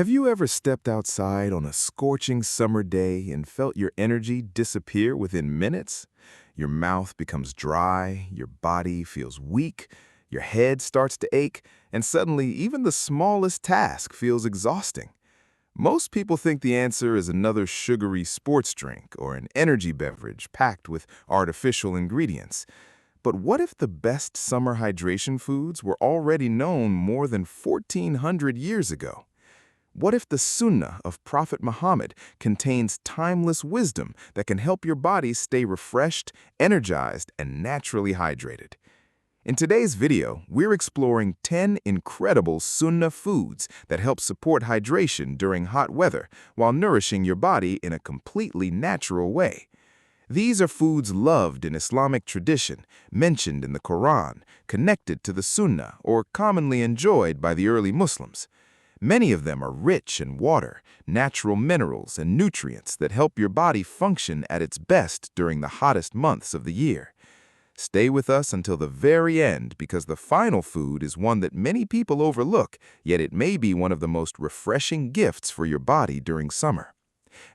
Have you ever stepped outside on a scorching summer day and felt your energy disappear within minutes? Your mouth becomes dry, your body feels weak, your head starts to ache, and suddenly even the smallest task feels exhausting. Most people think the answer is another sugary sports drink or an energy beverage packed with artificial ingredients. But what if the best summer hydration foods were already known more than 1,400 years ago? What if the Sunnah of Prophet Muhammad contains timeless wisdom that can help your body stay refreshed, energized, and naturally hydrated? In today's video, we're exploring 10 incredible Sunnah foods that help support hydration during hot weather while nourishing your body in a completely natural way. These are foods loved in Islamic tradition, mentioned in the Qur'an, connected to the Sunnah, or commonly enjoyed by the early Muslims. Many of them are rich in water, natural minerals, and nutrients that help your body function at its best during the hottest months of the year. Stay with us until the very end because the final food is one that many people overlook, yet it may be one of the most refreshing gifts for your body during summer.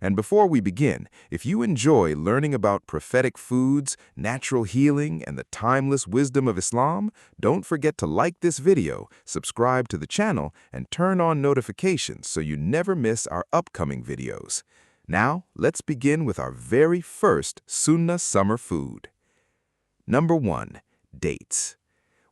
And before we begin, if you enjoy learning about prophetic foods, natural healing, and the timeless wisdom of Islam, don't forget to like this video, subscribe to the channel, and turn on notifications so you never miss our upcoming videos. Now, let's begin with our very first Sunnah summer food. Number 1. Dates.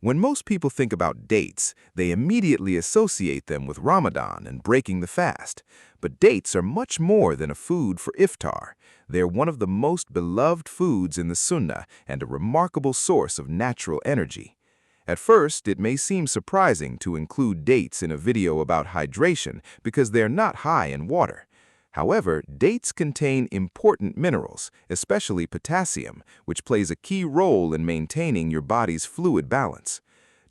When most people think about dates, they immediately associate them with Ramadan and breaking the fast. But dates are much more than a food for iftar. They're one of the most beloved foods in the Sunnah and a remarkable source of natural energy. At first, it may seem surprising to include dates in a video about hydration because they're not high in water. However, dates contain important minerals, especially potassium, which plays a key role in maintaining your body's fluid balance.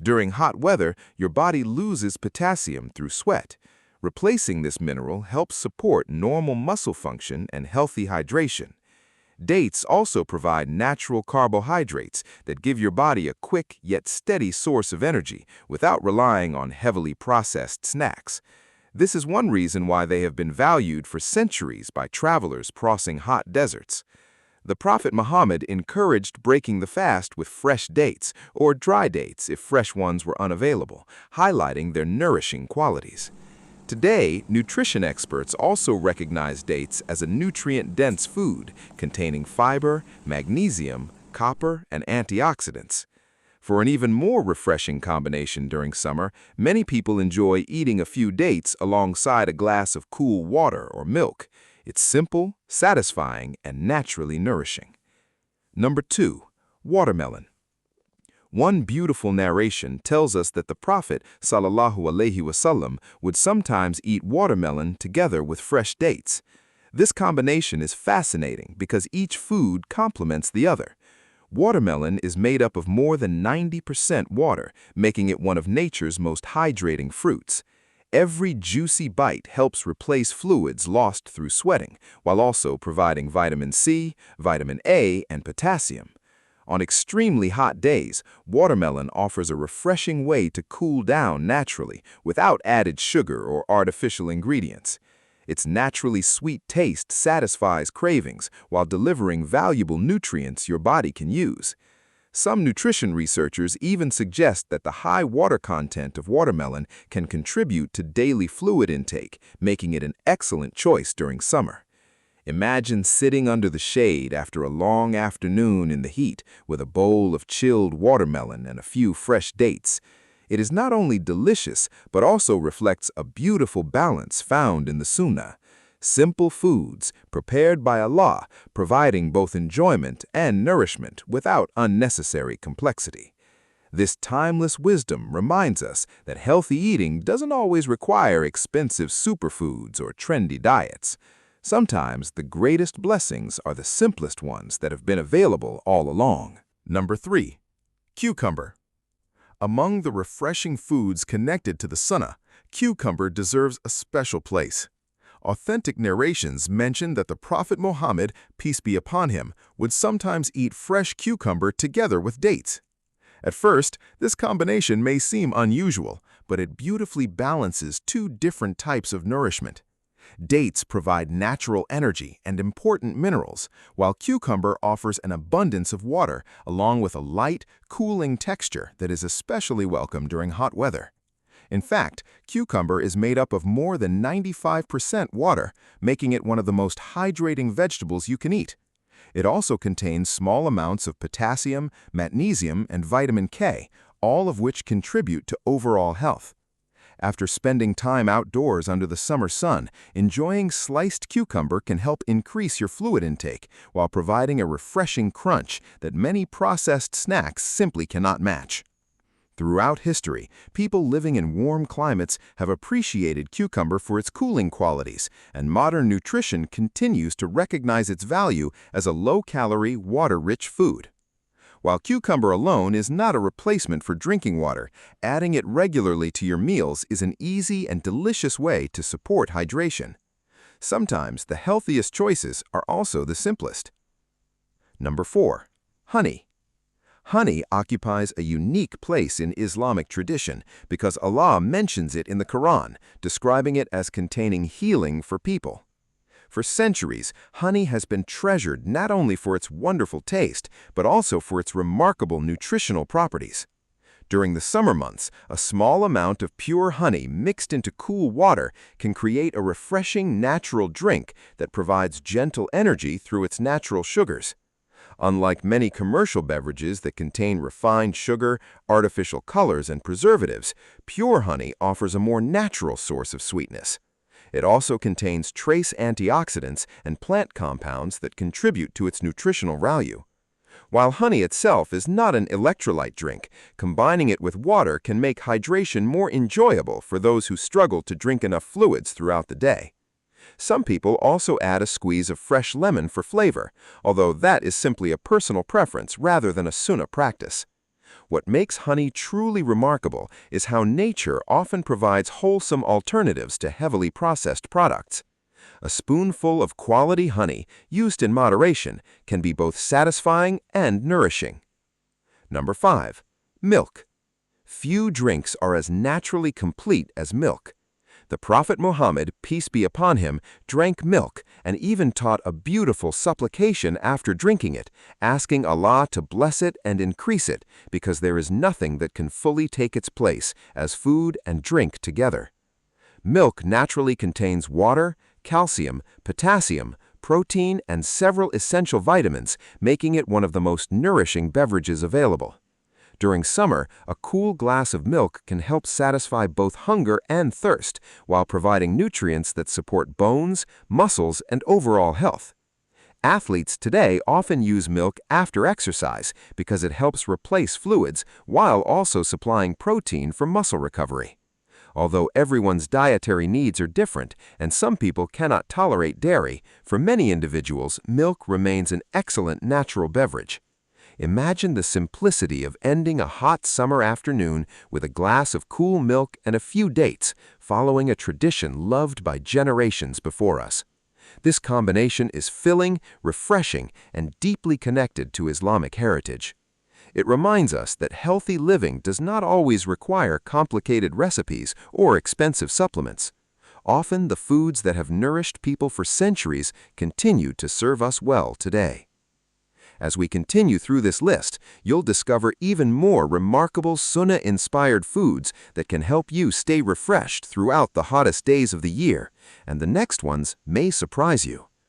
During hot weather, your body loses potassium through sweat. Replacing this mineral helps support normal muscle function and healthy hydration. Dates also provide natural carbohydrates that give your body a quick yet steady source of energy without relying on heavily processed snacks. This is one reason why they have been valued for centuries by travelers crossing hot deserts. The Prophet Muhammad encouraged breaking the fast with fresh dates or dry dates if fresh ones were unavailable, highlighting their nourishing qualities. Today, nutrition experts also recognize dates as a nutrient-dense food containing fiber, magnesium, copper, and antioxidants. For an even more refreshing combination during summer, many people enjoy eating a few dates alongside a glass of cool water or milk. It's simple, satisfying, and naturally nourishing. Number 2. Watermelon. One beautiful narration tells us that the Prophet ﷺ would sometimes eat watermelon together with fresh dates. This combination is fascinating because each food complements the other. Watermelon is made up of more than 90% water, making it one of nature's most hydrating fruits. Every juicy bite helps replace fluids lost through sweating, while also providing vitamin C, vitamin A, and potassium. On extremely hot days, watermelon offers a refreshing way to cool down naturally without added sugar or artificial ingredients. Its naturally sweet taste satisfies cravings while delivering valuable nutrients your body can use. Some nutrition researchers even suggest that the high water content of watermelon can contribute to daily fluid intake, making it an excellent choice during summer. Imagine sitting under the shade after a long afternoon in the heat with a bowl of chilled watermelon and a few fresh dates. It is not only delicious, but also reflects a beautiful balance found in the Sunnah. Simple foods, prepared by Allah, providing both enjoyment and nourishment without unnecessary complexity. This timeless wisdom reminds us that healthy eating doesn't always require expensive superfoods or trendy diets. Sometimes the greatest blessings are the simplest ones that have been available all along. Number 3. Cucumber. Among the refreshing foods connected to the Sunnah, cucumber deserves a special place. Authentic narrations mention that the Prophet Muhammad, peace be upon him, would sometimes eat fresh cucumber together with dates. At first, this combination may seem unusual, but it beautifully balances two different types of nourishment. Dates provide natural energy and important minerals, while cucumber offers an abundance of water along with a light, cooling texture that is especially welcome during hot weather. In fact, cucumber is made up of more than 95% water, making it one of the most hydrating vegetables you can eat. It also contains small amounts of potassium, magnesium, and vitamin K, all of which contribute to overall health. After spending time outdoors under the summer sun, enjoying sliced cucumber can help increase your fluid intake while providing a refreshing crunch that many processed snacks simply cannot match. Throughout history, people living in warm climates have appreciated cucumber for its cooling qualities, and modern nutrition continues to recognize its value as a low-calorie, water-rich food. While cucumber alone is not a replacement for drinking water, adding it regularly to your meals is an easy and delicious way to support hydration. Sometimes the healthiest choices are also the simplest. Number 4. Honey. Honey occupies a unique place in Islamic tradition because Allah mentions it in the Qur'an, describing it as containing healing for people. For centuries, honey has been treasured not only for its wonderful taste, but also for its remarkable nutritional properties. During the summer months, a small amount of pure honey mixed into cool water can create a refreshing natural drink that provides gentle energy through its natural sugars. Unlike many commercial beverages that contain refined sugar, artificial colors, and preservatives, pure honey offers a more natural source of sweetness. It also contains trace antioxidants and plant compounds that contribute to its nutritional value. While honey itself is not an electrolyte drink, combining it with water can make hydration more enjoyable for those who struggle to drink enough fluids throughout the day. Some people also add a squeeze of fresh lemon for flavor, although that is simply a personal preference rather than a sunnah practice. What makes honey truly remarkable is how nature often provides wholesome alternatives to heavily processed products. A spoonful of quality honey, used in moderation, can be both satisfying and nourishing. Number 5. Milk. Few drinks are as naturally complete as milk. The Prophet Muhammad, peace be upon him, drank milk and even taught a beautiful supplication after drinking it, asking Allah to bless it and increase it, because there is nothing that can fully take its place as food and drink together. Milk naturally contains water, calcium, potassium, protein, and several essential vitamins, making it one of the most nourishing beverages available. During summer, a cool glass of milk can help satisfy both hunger and thirst, while providing nutrients that support bones, muscles, and overall health. Athletes today often use milk after exercise because it helps replace fluids while also supplying protein for muscle recovery. Although everyone's dietary needs are different and some people cannot tolerate dairy, for many individuals, milk remains an excellent natural beverage. Imagine the simplicity of ending a hot summer afternoon with a glass of cool milk and a few dates, following a tradition loved by generations before us. This combination is filling, refreshing, and deeply connected to Islamic heritage. It reminds us that healthy living does not always require complicated recipes or expensive supplements. Often, the foods that have nourished people for centuries continue to serve us well today. As we continue through this list, you'll discover even more remarkable Sunnah-inspired foods that can help you stay refreshed throughout the hottest days of the year, and the next ones may surprise you.